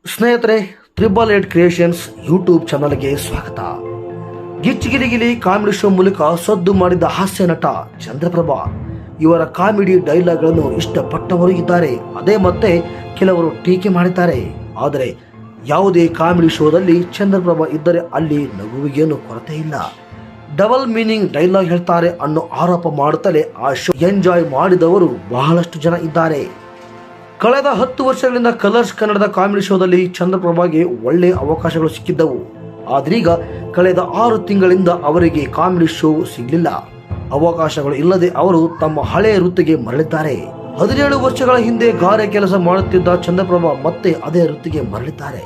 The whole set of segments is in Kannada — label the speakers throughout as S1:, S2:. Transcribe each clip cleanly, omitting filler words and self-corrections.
S1: ಸ್ನೇಹಿತರೆ, 888 ಕ್ರಿಯೇಷನ್ಸ್ ಯೂಟ್ಯೂಬ್ ಚಾನಲ್ಗೆ ಸ್ವಾಗತ. ಗಿಚ್ಚಿಗಿಲಿಗಿಲಿ ಕಾಮಿಡಿ ಶೋ ಮೂಲಕ ಸದ್ದು ಮಾಡಿದ ಹಾಸ್ಯ ನಟ ಚಂದ್ರಪ್ರಭಾ ಇವರ ಕಾಮಿಡಿ ಡೈಲಾಗ್ಗಳನ್ನು ಇಷ್ಟಪಟ್ಟವರು ಇದ್ದಾರೆ. ಅದೇ ಮತ್ತೆ ಕೆಲವರು ಟೀಕೆ ಮಾಡಿದ್ದಾರೆ. ಆದರೆ ಯಾವುದೇ ಕಾಮಿಡಿ ಶೋದಲ್ಲಿ ಚಂದ್ರಪ್ರಭಾ ಇದ್ದರೆ ಅಲ್ಲಿ ನಗುವಿಗೇನು ಕೊರತೆ ಇಲ್ಲ. ಡಬಲ್ ಮೀನಿಂಗ್ ಡೈಲಾಗ್ ಹೇಳ್ತಾರೆ ಅನ್ನೋ ಆರೋಪ ಮಾಡುತ್ತಲೇ ಆ ಶೋ ಎಂಜಾಯ್ ಮಾಡಿದವರು ಬಹಳಷ್ಟು ಜನ ಇದ್ದಾರೆ. ಕಳೆದ 10 ವರ್ಷಗಳಿಂದ ಕಲರ್ಸ್ ಕನ್ನಡದ ಕಾಮಿಡಿ ಶೋದಲ್ಲಿ ಚಂದ್ರಪ್ರಭಾಗೆ ಒಳ್ಳೆಯ ಅವಕಾಶಗಳು ಸಿಕ್ಕಿದ್ದವು. ಆದ್ರೀಗ ಕಳೆದ 6 ತಿಂಗಳಿಂದ ಅವರಿಗೆ ಕಾಮಿಡಿ ಶೋ ಸಿಗಲಿಲ್ಲ. ಅವಕಾಶಗಳು ಇಲ್ಲದೆ ಅವರು ತಮ್ಮ ಹಳೆಯ ವೃತ್ತಿಗೆ ಮರಳಿದ್ದಾರೆ. 17 ವರ್ಷಗಳ ಹಿಂದೆ ಗಾರೆ ಕೆಲಸ ಮಾಡುತ್ತಿದ್ದ ಚಂದ್ರಪ್ರಭಾ ಮತ್ತೆ ಅದೇ ವೃತ್ತಿಗೆ ಮರಳಿದ್ದಾರೆ.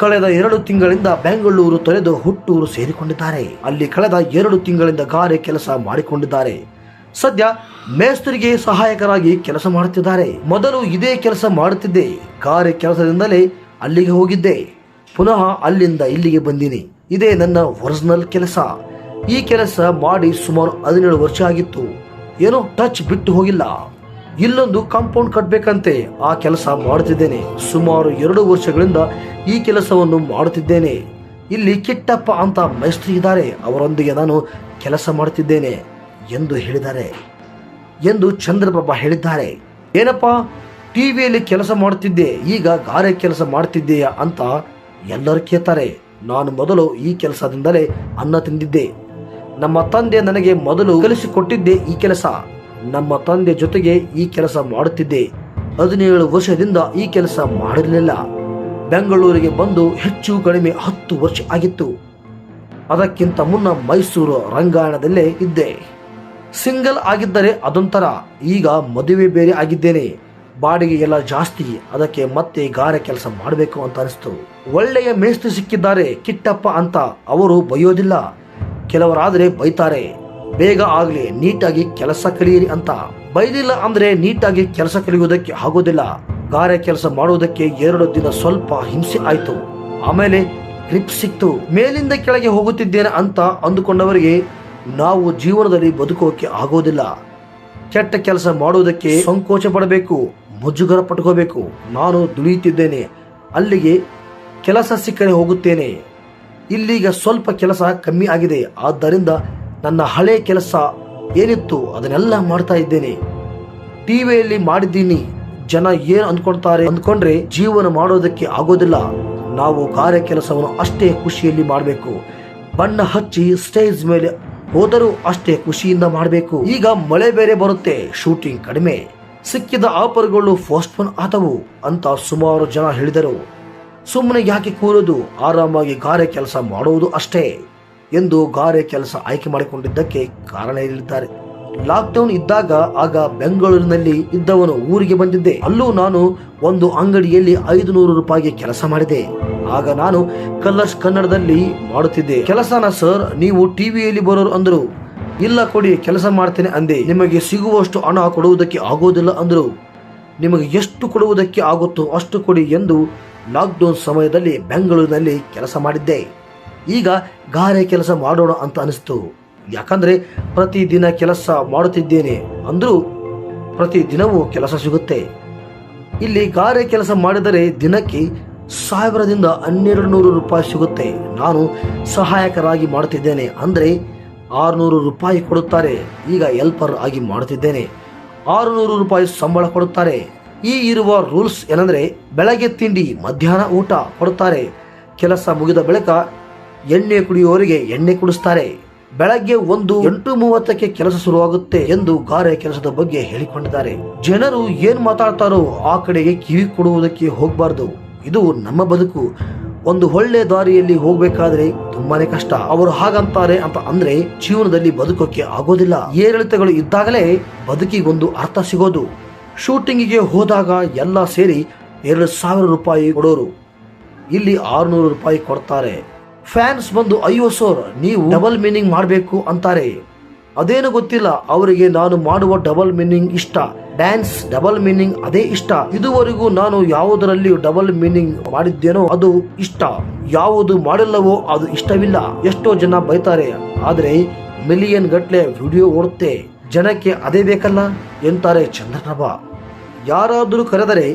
S1: ಕಳೆದ 2 ತಿಂಗಳಿಂದ ಬೆಂಗಳೂರು ತೊರೆದು ಹುಟ್ಟೂರು ಸೇರಿಕೊಂಡಿದ್ದಾರೆ. ಅಲ್ಲಿ ಕಳೆದ 2 ತಿಂಗಳಿಂದ ಗಾರೆ ಕೆಲಸ ಮಾಡಿಕೊಂಡಿದ್ದಾರೆ. ಸದ್ಯ ಮೇಸ್ತ್ರಿಗೆ ಸಹಾಯಕರಾಗಿ ಕೆಲಸ ಮಾಡುತ್ತಿದ್ದಾರೆ. ಮೊದಲು ಇದೇ ಕೆಲಸ ಮಾಡುತ್ತಿದ್ದೆ. ಗಾರೆ ಕೆಲಸದಿಂದಲೇ ಅಲ್ಲಿಗೆ ಹೋಗಿದ್ದೆ. ಪುನಃ ಅಲ್ಲಿಂದ ಇಲ್ಲಿಗೆ ಬಂದಿನಿ. ಇದೇ ನನ್ನ ಒರಿಜಿನಲ್ ಕೆಲಸ. ಈ ಕೆಲಸ ಮಾಡಿ ಸುಮಾರು 17 ವರ್ಷ ಆಗಿತ್ತು. ಏನೋ ಟಚ್ ಬಿಟ್ಟು ಹೋಗಿಲ್ಲ. ಇಲ್ಲೊಂದು ಕಾಂಪೌಂಡ್ ಕಟ್ಟಬೇಕಂತೆ ಆ ಕೆಲಸ ಮಾಡುತ್ತಿದ್ದೇನೆ. ಸುಮಾರು 2 ವರ್ಷಗಳಿಂದ ಈ ಕೆಲಸವನ್ನು ಮಾಡುತ್ತಿದ್ದೇನೆ. ಇಲ್ಲಿ ಕಿಟ್ಟಪ್ಪ ಅಂತ ಮೇಸ್ತ್ರಿ ಇದ್ದಾರೆ. ಅವರೊಂದಿಗೆ ನಾನು ಕೆಲಸ ಮಾಡುತ್ತಿದ್ದೇನೆ ಎಂದು ಹೇಳಿದ್ದಾರೆ ಎಂದು ಚಂದ್ರಪ್ರಭಾ ಹೇಳಿದ್ದಾರೆ. ಏನಪ್ಪಾ, ಟಿವಿಯಲ್ಲಿ ಕೆಲಸ ಮಾಡುತ್ತಿದ್ದೆ, ಈಗ ಗಾರೆ ಕೆಲಸ ಮಾಡುತ್ತಿದ್ದೀಯಾ ಅಂತ ಎಲ್ಲರೂ ಕೇಳ್ತಾರೆ. ನಾನು ಮೊದಲು ಈ ಕೆಲಸದಿಂದಲೇ ಅನ್ನ ತಿಂದಿದ್ದೆ. ನಮ್ಮ ತಂದೆ ನನಗೆ ಮೊದಲು ಕಲಿಸಿಕೊಟ್ಟಿದ್ದೆ ಈ ಕೆಲಸ. ನಮ್ಮ ತಂದೆ ಜೊತೆಗೆ ಈ ಕೆಲಸ ಮಾಡುತ್ತಿದ್ದೆ. 17 ವರ್ಷದಿಂದ ಈ ಕೆಲಸ ಮಾಡಿರಲಿಲ್ಲ. ಬೆಂಗಳೂರಿಗೆ ಬಂದು ಹೆಚ್ಚು ಕಡಿಮೆ 10 ವರ್ಷ ಆಗಿತ್ತು. ಅದಕ್ಕಿಂತ ಮುನ್ನ ಮೈಸೂರು ರಂಗಾಯಣದಲ್ಲೇ ಇದ್ದೆ. ಸಿಂಗಲ್ ಆಗಿದ್ದರೆ ಅದೊಂಥರ. ಈಗ ಮದುವೆ ಬೇರೆ ಆಗಿದ್ದೇನೆ. ಬಾಡಿಗೆ ಎಲ್ಲ ಜಾಸ್ತಿ. ಅದಕ್ಕೆ ಮತ್ತೆ ಗಾರೆ ಕೆಲಸ ಮಾಡಬೇಕು ಅಂತ ಅನಿಸ್ತು. ಒಳ್ಳೆಯ ಮೇಸ್ತ್ರಿ ಸಿಕ್ಕಿದ್ದಾರೆ ಕಿಟ್ಟಪ್ಪ ಅಂತ. ಅವರು ಬೈಯೋದಿಲ್ಲ. ಕೆಲವರಾದರೆ ಬೈತಾರೆ. ಬೇಗ ಆಗ್ಲಿ, ನೀಟಾಗಿ ಕೆಲಸ ಕಲಿಯಿರಿ ಅಂತ. ಬೈದಿಲ್ಲ ಅಂದ್ರೆ ನೀಟಾಗಿ ಕೆಲಸ ಕಲಿಯುವುದಕ್ಕೆ ಆಗೋದಿಲ್ಲ. ಗಾರೆ ಕೆಲಸ ಮಾಡುವುದಕ್ಕೆ 2 ದಿನ ಸ್ವಲ್ಪ ಹಿಂಸೆ ಆಯ್ತು. ಆಮೇಲೆ ಗ್ರಿಪ್ ಸಿಕ್ತು. ಮೇಲಿಂದ ಕೆಳಗೆ ಹೋಗುತ್ತಿದ್ದೇನೆ ಅಂತ ಅಂದುಕೊಂಡವರಿಗೆ ನಾವು ಜೀವನದಲ್ಲಿ ಬದುಕೋಕೆ ಆಗೋದಿಲ್ಲ. ಕೆಟ್ಟ ಕೆಲಸ ಮಾಡುವುದಕ್ಕೆ ಸಂಕೋಚ ಪಡಬೇಕು, ಮುಜುಗರ ಪಟ್ಕೋಬೇಕು. ನಾನು ದುಡಿಯುತ್ತಿದ್ದೇನೆ, ಅಲ್ಲಿಗೆ ಕೆಲಸ ಸಿಕ್ಕರೆ ಹೋಗುತ್ತೇನೆ. ಇಲ್ಲೀಗ ಸ್ವಲ್ಪ ಕೆಲಸ ಕಮ್ಮಿ ಆಗಿದೆ. ಆದ್ದರಿಂದ ನನ್ನ ಹಳೆ ಕೆಲಸ ಏನಿತ್ತು ಅದನ್ನೆಲ್ಲ ಮಾಡ್ತಾ ಇದ್ದೇನೆ. ಟಿವಿಯಲ್ಲಿ ಮಾಡಿದ್ದೀನಿ. ಜನ ಏನು ಅಂದ್ಕೊಳ್ತಾರೆ ಅಂದ್ಕೊಂಡ್ರೆ ಜೀವನ ಮಾಡೋದಕ್ಕೆ ಆಗೋದಿಲ್ಲ. ನಾವು ಗಾರೆ ಕೆಲಸವನ್ನು ಅಷ್ಟೇ ಖುಷಿಯಲ್ಲಿ ಮಾಡಬೇಕು. ಬಣ್ಣ ಹಚ್ಚಿ ಸ್ಟೇಜ್ ಮೇಲೆ ಹೋದರೂ ಅಷ್ಟೇ ಖುಷಿಯಿಂದ ಮಾಡಬೇಕು. ಈಗ ಮಳೆ ಬೇರೆ ಬರುತ್ತೆ, ಶೂಟಿಂಗ್ ಕಡಿಮೆ. ಸಿಕ್ಕಿದ ಆಫರ್ಗಳು ಪೋಸ್ಟ್ಪೋನ್ ಆದವು ಅಂತ ಸುಮಾರು ಜನ ಹೇಳಿದರು. ಸುಮ್ಮನೆ ಯಾಕೆ ಕೂರೋದು, ಆರಾಮಾಗಿ ಗಾರೆ ಕೆಲಸ ಮಾಡುವುದು ಅಷ್ಟೇ ಎಂದು ಗಾರೆ ಕೆಲಸ ಆಯ್ಕೆ ಮಾಡಿಕೊಂಡಿದ್ದಕ್ಕೆ ಕಾರಣ ಹೇಳಿದ್ದಾರೆ. ಲಾಕ್ಡೌನ್ ಇದ್ದಾಗ ಆಗ ಬೆಂಗಳೂರಿನಲ್ಲಿ ಇದ್ದವನು ಊರಿಗೆ ಬಂದಿದ್ದೆ. ಅಲ್ಲೂ ನಾನು ಒಂದು ಅಂಗಡಿಯಲ್ಲಿ 500 ರೂಪಾಯಿಗೆ ಕೆಲಸ ಮಾಡಿದೆ. ಆಗ ನಾನು ಕಲರ್ಸ್ ಕನ್ನಡದಲ್ಲಿ ಮಾಡುತ್ತಿದ್ದೆ ಕೆಲಸನ. ಸರ್, ನೀವು ಟಿವಿಯಲ್ಲಿ ಬರೋರು ಅಂದ್ರು. ಇಲ್ಲ ಕೊಡಿ, ಕೆಲಸ ಮಾಡ್ತೇನೆ ಅಂದೆ. ನಿಮಗೆ ಸಿಗುವಷ್ಟು ಹಣ ಕೊಡುವುದಕ್ಕೆ ಆಗೋದಿಲ್ಲ ಅಂದ್ರು. ನಿಮಗೆ ಎಷ್ಟು ಕೊಡುವುದಕ್ಕೆ ಆಗುತ್ತೋ ಅಷ್ಟು ಕೊಡಿ ಎಂದು ಲಾಕ್ಡೌನ್ ಸಮಯದಲ್ಲಿ ಬೆಂಗಳೂರಿನಲ್ಲಿ ಕೆಲಸ ಮಾಡಿದ್ದೆ. ಈಗ ಗಾರೆ ಕೆಲಸ ಮಾಡೋಣ ಅಂತ ಅನಿಸ್ತು. ಯಾಕಂದ್ರೆ ಪ್ರತಿದಿನ ಕೆಲಸ ಮಾಡುತ್ತಿದ್ದೇನೆ ಅಂದ್ರೂ ಪ್ರತಿದಿನವೂ ಕೆಲಸ ಸಿಗುತ್ತೆ. ಇಲ್ಲಿ ಗಾರೆ ಕೆಲಸ ಮಾಡಿದರೆ ದಿನಕ್ಕೆ 1000ದಿಂದ 1200 ರೂಪಾಯಿ ಸಿಗುತ್ತೆ. ನಾನು ಸಹಾಯಕರಾಗಿ ಮಾಡುತ್ತಿದ್ದೇನೆ ಅಂದ್ರೆ 600 ರೂಪಾಯಿ ಕೊಡುತ್ತಾರೆ. ಈಗ ಹೆಲ್ಪರ್ ಆಗಿ ಮಾಡುತ್ತಿದ್ದೇನೆ, 600 ರೂಪಾಯಿ ಸಂಬಳ ಕೊಡುತ್ತಾರೆ. ಈ ಇರುವ ರೂಲ್ಸ್ ಏನಂದ್ರೆ ಬೆಳಗ್ಗೆ ತಿಂಡಿ, ಮಧ್ಯಾಹ್ನ ಊಟ ಕೊಡುತ್ತಾರೆ. ಕೆಲಸ ಮುಗಿದ ಬಳಿಕ ಎಣ್ಣೆ ಕುಡಿಯುವವರಿಗೆ ಎಣ್ಣೆ ಕುಡಿಸ್ತಾರೆ. ಬೆಳಗ್ಗೆ 8:30ಕ್ಕೆ ಕೆಲಸ ಶುರುವಾಗುತ್ತೆ ಎಂದು ಗಾರೆ ಕೆಲಸದ ಬಗ್ಗೆ ಹೇಳಿಕೊಂಡಿದ್ದಾರೆ. ಜನರು ಏನ್ ಮಾತಾಡ್ತಾರೋ ಆ ಕಡೆಗೆ ಕಿವಿ ಕೊಡುವುದಕ್ಕೆ ಹೋಗಬಾರ್ದು. ಇದು ನಮ್ಮ ಬದುಕು. ಒಂದು ಒಳ್ಳೆ ದಾರಿಯಲ್ಲಿ ಹೋಗ್ಬೇಕಾದ್ರೆ ತುಂಬಾನೇ ಕಷ್ಟ. ಅವರು ಹಾಗಂತಾರೆ ಅಂತ ಅಂದ್ರೆ ಜೀವನದಲ್ಲಿ ಬದುಕೋಕೆ ಆಗೋದಿಲ್ಲ. ಏರಿಳಿತಗಳು ಇದ್ದಾಗಲೇ ಬದುಕಿಗೊಂದು ಅರ್ಥ ಸಿಗೋದು. ಶೂಟಿಂಗಿಗೆ ಹೋದಾಗ ಎಲ್ಲ ಸೇರಿ 2000 ರೂಪಾಯಿ ಕೊಡೋರು, ಇಲ್ಲಿ 600 ರೂಪಾಯಿ ಕೊಡ್ತಾರೆ. ಫ್ಯಾನ್ಸ್ ಬಂದು ಅಯ್ಯೋ ಸರ್, ನೀವು ಡಬಲ್ ಮೀನಿಂಗ್ ಮಾಡಬೇಕು ಅಂತಾರೆ. ಅದೇನು ಗೊತ್ತಿಲ್ಲ ಅವರಿಗೆ ನಾನು ಮಾಡುವ ಡಬಲ್ ಮೀನಿಂಗ್ ಇಷ್ಟ. ಡ್ಯಾನ್ಸ್ ಡಬಲ್ ಮೀನಿಂಗ್ ಅದೇ ಇಷ್ಟ. ಇದುವರೆಗೂ ನಾನು ಯಾವುದರಲ್ಲಿ ಡಬಲ್ ಮೀನಿಂಗ್ ಮಾಡಿದ್ದೇನೋ ಅದು ಇಷ್ಟ, ಯಾವುದು ಮಾಡಿಲ್ಲವೋ ಅದು ಇಷ್ಟವಿಲ್ಲ. ಎಷ್ಟೋ ಜನ ಬೈತಾರೆ, ಆದ್ರೆ ಮಿಲಿಯನ್ ಗಟ್ಲೆ ವಿಡಿಯೋ ಓಡುತ್ತೆ. ಜನಕ್ಕೆ ಅದೇ ಬೇಕಲ್ಲ ಎಂತಾರೆ ಚಂದ್ರಪ್ರಭಾ. ಯಾರಾದರೂ ಕರೆದರೆ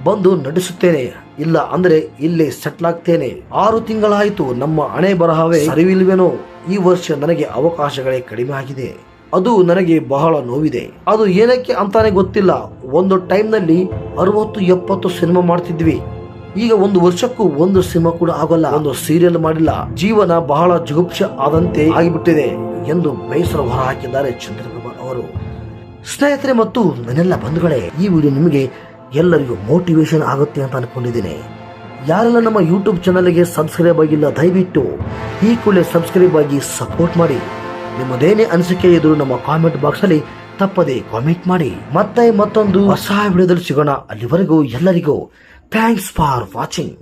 S1: ಬಂದು ನಟಿಸುತ್ತೇನೆ. ಇಲ್ಲ ಅಂದ್ರೆ ಇಲ್ಲೇ ಸೆಟ್ಲ್ ಆಗ್ತೇನೆ. 6 ತಿಂಗಳಾಯಿತು, ನಮ್ಮ ಹಣೆ ಬರಹವೇ ಸರಿವಿಲ್ವೇನೋ. ಈ ವರ್ಷ ನನಗೆ ಅವಕಾಶಗಳೇ ಕಡಿಮೆ ಆಗಿದೆ. ಅದು ನನಗೆ ಬಹಳ ನೋವಿದೆ. ಅದು ಏನಕ್ಕೆ ಅಂತಾನೆ ಗೊತ್ತಿಲ್ಲ. ಒಂದು ಟೈಮ್ನಲ್ಲಿ 60-70 ಸಿನಿಮಾ ಮಾಡ್ತಿದ್ವಿ. ಈಗ 1 ವರ್ಷಕ್ಕೂ 1 ಸಿನಿಮಾ ಕೂಡ ಆಗೋಲ್ಲ, 1 ಸೀರಿಯಲ್ ಮಾಡಿಲ್ಲ. ಜೀವನ ಬಹಳ ಜುಗುಪ್ಸ ಆದಂತೆ ಆಗಿಬಿಟ್ಟಿದೆ ಎಂದು ಬೇಸರ ಹೊರಹಾಕಿದ್ದಾರೆ ಚಂದ್ರಪ್ರಭಾ ಅವರು. ಸ್ನೇಹಿತರೆ ಮತ್ತು ನನ್ನೆಲ್ಲ ಬಂಧುಗಳೇ, ಈ ವಿಡಿಯೋ ನಿಮಗೆ ಎಲ್ಲರಿಗೂ ಮೋಟಿವೇಶನ್ ಆಗುತ್ತೆ ಅಂತ ಅನ್ಕೊಂಡಿದ್ದೀನಿ. ಯಾರೆಲ್ಲ ನಮ್ಮ ಯೂಟ್ಯೂಬ್ ಚಾನಲ್ಗೆ ಸಬ್ಸ್ಕ್ರೈಬ್ ಆಗಿಲ್ಲ, ದಯವಿಟ್ಟು ಈ ಕೂಡಲೇ ಸಬ್ಸ್ಕ್ರೈಬ್ ಆಗಿ ಸಪೋರ್ಟ್ ಮಾಡಿ. ನಿಮ್ಮದೇನೇ ಅನಿಸಿಕೆ ಇದ್ರೂ ನಮ್ಮ ಕಾಮೆಂಟ್ ಬಾಕ್ಸ್ ಅಲ್ಲಿ ತಪ್ಪದೆ ಕಾಮೆಂಟ್ ಮಾಡಿ. ಮತ್ತೆ ಮತ್ತೊಂದು ಹೊಸ ವಿಡಿಯೋದಲ್ಲಿ ಸಿಗೋಣ. ಅಲ್ಲಿವರೆಗೂ ಎಲ್ಲರಿಗೂ ಥ್ಯಾಂಕ್ಸ್ ಫಾರ್ ವಾಚಿಂಗ್.